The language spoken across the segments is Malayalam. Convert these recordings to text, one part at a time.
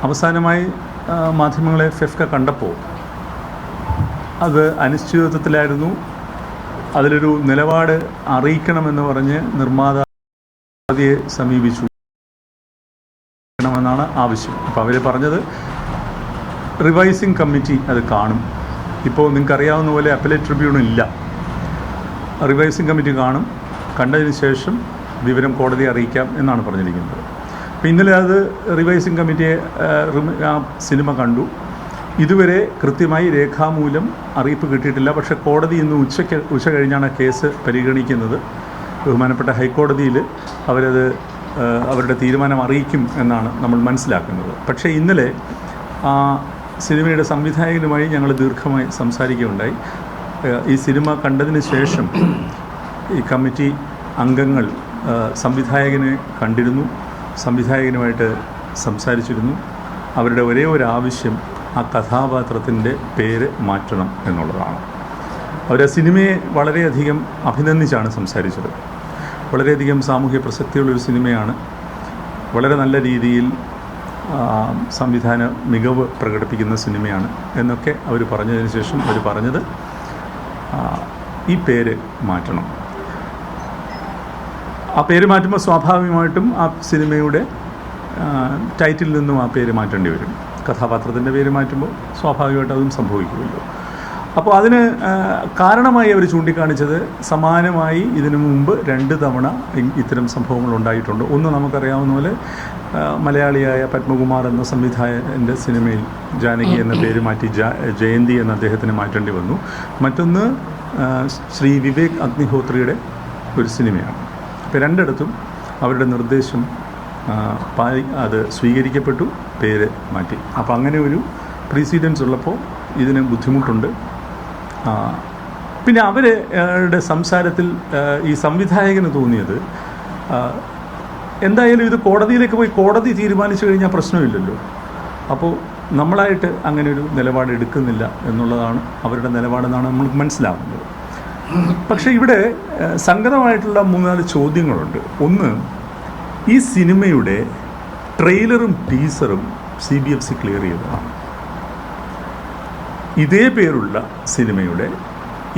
അവസാനമായി മാധ്യമങ്ങളെ ഫെഫ്ക കണ്ടപ്പോൾ അത് അനിശ്ചിതത്വത്തിലായിരുന്നു. അതിലൊരു നിലപാട് അറിയിക്കണമെന്ന് പറഞ്ഞ് നിർമ്മാതാവിയെ സമീപിച്ചു ണമെന്നാണ് ആവശ്യം. അപ്പോൾ അവർ പറഞ്ഞത് റിവൈസിങ് കമ്മിറ്റി അത് കാണും. ഇപ്പോൾ നിങ്ങൾക്കറിയാവുന്ന പോലെ അപ്പലേറ്റ് ട്രിബ്യൂണൽ ഇല്ല. റിവൈസിങ് കമ്മിറ്റി കാണും, കണ്ടതിന് ശേഷം വിവരം കോടതിയെ അറിയിക്കാം എന്നാണ് പറഞ്ഞിരിക്കുന്നത്. അപ്പോൾ ഇന്നലെ അത് റിവൈസിങ് കമ്മിറ്റിയെ ആ സിനിമ കണ്ടു. ഇതുവരെ കൃത്യമായി രേഖാമൂലം അറിയിപ്പ് കിട്ടിയിട്ടില്ല. പക്ഷേ കോടതി ഇന്ന് ഉച്ച കഴിഞ്ഞാണ് കേസ് പരിഗണിക്കുന്നത്. ബഹുമാനപ്പെട്ട ഹൈക്കോടതിയിൽ അവരുടെ തീരുമാനം അറിയിക്കും എന്നാണ് നമ്മൾ മനസ്സിലാക്കുന്നത്. പക്ഷേ ഇന്നലെ സിനിമയുടെ സംവിധായകനുമായി ഞങ്ങൾ ദീർഘമായി സംസാരിക്കുകയുണ്ടായി. ഈ സിനിമ കണ്ടതിന് ശേഷം ഈ കമ്മിറ്റി അംഗങ്ങൾ സംവിധായകനെ കണ്ടിരുന്നു, സംവിധായകനുമായിട്ട് സംസാരിച്ചിരുന്നു. അവരുടെ ഒരേ ഒരു ആവശ്യം ആ കഥാപാത്രത്തിൻ്റെ പേര് മാറ്റണം എന്നുള്ളതാണ്. അവർ ആ സിനിമയെ വളരെയധികം അഭിനന്ദിച്ചാണ് സംസാരിച്ചത്. വളരെയധികം സാമൂഹ്യ പ്രസക്തിയുള്ളൊരു സിനിമയാണ്. വളരെ നല്ല രീതിയിൽ സംവിധാന മികവ് പ്രകടിപ്പിക്കുന്ന സിനിമയാണ് എന്നൊക്കെ അവർ പറഞ്ഞതിന് ശേഷം അവർ പറഞ്ഞത് ഈ പേര് മാറ്റണം. ആ പേര് മാറ്റുമ്പോൾ സ്വാഭാവികമായിട്ടും ആ സിനിമയുടെ ടൈറ്റിൽ നിന്നും ആ പേര് മാറ്റേണ്ടി വരും. കഥാപാത്രത്തിൻ്റെ പേര് മാറ്റുമ്പോൾ സ്വാഭാവികമായിട്ട് അതും സംഭവിക്കുമല്ലോ. അപ്പോൾ അതിന് കാരണമായി അവർ ചൂണ്ടിക്കാണിച്ചത് സമാനമായി ഇതിനു മുമ്പ് 2 തവണ ഇത്തരം സംഭവങ്ങൾ ഉണ്ടായിട്ടുണ്ട്. ഒന്ന് നമുക്കറിയാവുന്ന പോലെ മലയാളിയായ പത്മകുമാർ എന്ന സംവിധായകൻ്റെ സിനിമയിൽ ജാനകി എന്ന പേര് മാറ്റി ജയന്തി എന്ന അദ്ദേഹത്തിന് മാറ്റേണ്ടി വന്നു. മറ്റൊന്ന് ശ്രീ വിവേക് അഗ്നിഹോത്രിയുടെ ഒരു സിനിമയാണ്. ഇപ്പോൾ 2ഇടത്തും അവരുടെ നിർദ്ദേശം അത് സ്വീകരിക്കപ്പെട്ടു, പേര് മാറ്റി. അപ്പോൾ അങ്ങനെ ഒരു പ്രീസിഡൻസ് ഉള്ളപ്പോൾ ഇതിന് ബുദ്ധിമുട്ടുണ്ട്. പിന്നെ അവരുടെ സംസാരത്തിൽ ഈ സംവിധായകന് തോന്നിയത് എന്തായാലും ഇത് കോടതിയിലേക്ക് പോയി കോടതി തീരുമാനിച്ചു കഴിഞ്ഞാൽ പ്രശ്നമില്ലല്ലോ. അപ്പോൾ നമ്മളായിട്ട് അങ്ങനെ ഒരു നിലപാട് എടുക്കുന്നില്ല എന്നുള്ളതാണ് അവരുടെ നിലപാടെന്നാണ് നമുക്ക് മനസ്സിലാവുന്നത്. പക്ഷേ ഇവിടെ സംഗതമായിട്ടുള്ള 3-4 ചോദ്യങ്ങളുണ്ട്. ഒന്ന്, ഈ സിനിമയുടെ ട്രെയിലറും ടീസറും CBFC ക്ലിയർ ചെയ്തതാണ്. ഇതേ പേരുള്ള സിനിമയുടെ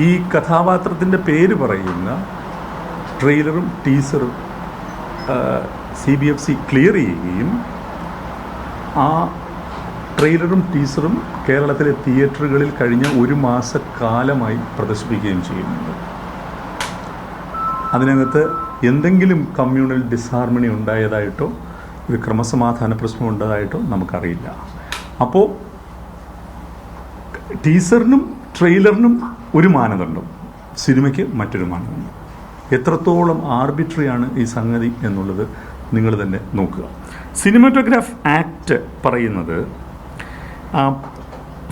ഈ കഥാപാത്രത്തിൻ്റെ പേര് പറയുന്ന ട്രെയിലറും ടീസറും CBFC ക്ലിയർ ചെയ്യുകയും ആ ട്രെയിലറും ടീസറും കേരളത്തിലെ തിയേറ്ററുകളിൽ കഴിഞ്ഞ 1 മാസക്കാലമായി പ്രദർശിപ്പിക്കുകയും ചെയ്യുന്നുണ്ട്. അതിനകത്ത് എന്തെങ്കിലും കമ്മ്യൂണൽ ഡിസ്ഹാർമണി ഉണ്ടായതായിട്ടോ ഒരു ക്രമസമാധാന പ്രശ്നം ഉണ്ടായതായിട്ടോ നമുക്കറിയില്ല. അപ്പോൾ ടീസറിനും ട്രെയിലറിനും ഒരു മാനദണ്ഡം, സിനിമയ്ക്ക് മറ്റൊരു മാനദണ്ഡം. എത്രത്തോളം ആർബിട്രറിയാണ് ഈ സംഗതി എന്നുള്ളത് നിങ്ങൾ തന്നെ നോക്കുക. സിനിമാറ്റോഗ്രാഫ് ആക്ട് പറയുന്നത്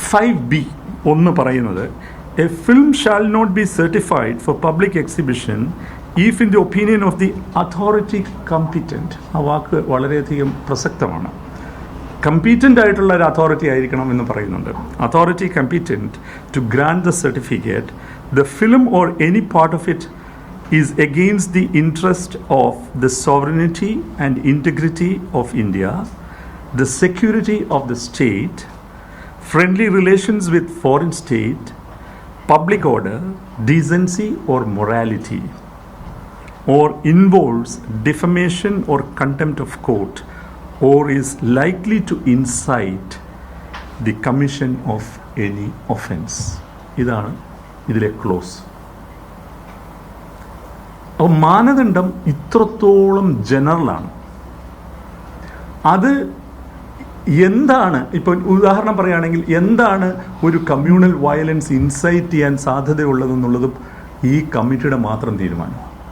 5B പറയുന്നത് a film shall not be certified for public exhibition if in the opinion of the authority competent. ആ വാക്ക് വളരെയധികം പ്രസക്തമാണ്. കമ്പീറ്റൻ്റ് ആയിട്ടുള്ള ഒരു അതോറിറ്റി ആയിരിക്കണം എന്ന് പറയുന്നുണ്ട്. Authority competent to grant the certificate the film or any part of it is against the interest of the sovereignty and integrity of India, the security of the state, friendly relations with foreign state, public order, decency or morality, or involves defamation or contempt of court, or is likely to incite the commission of any offense. ഇതാണ് ഇതിലെ ക്ലോസ്. അപ്പോൾ മാനദണ്ഡം ഇത്രത്തോളം ജനറലാണ്. അത് എന്താണ്, ഇപ്പോൾ ഉദാഹരണം പറയുകയാണെങ്കിൽ എന്താണ് ഒരു കമ്മ്യൂണൽ വയലൻസ് ഇൻസൈറ്റ് ചെയ്യാൻ സാധ്യതയുള്ളതെന്നുള്ളതും ഈ കമ്മിറ്റിയുടെ മാത്രം തീരുമാനം.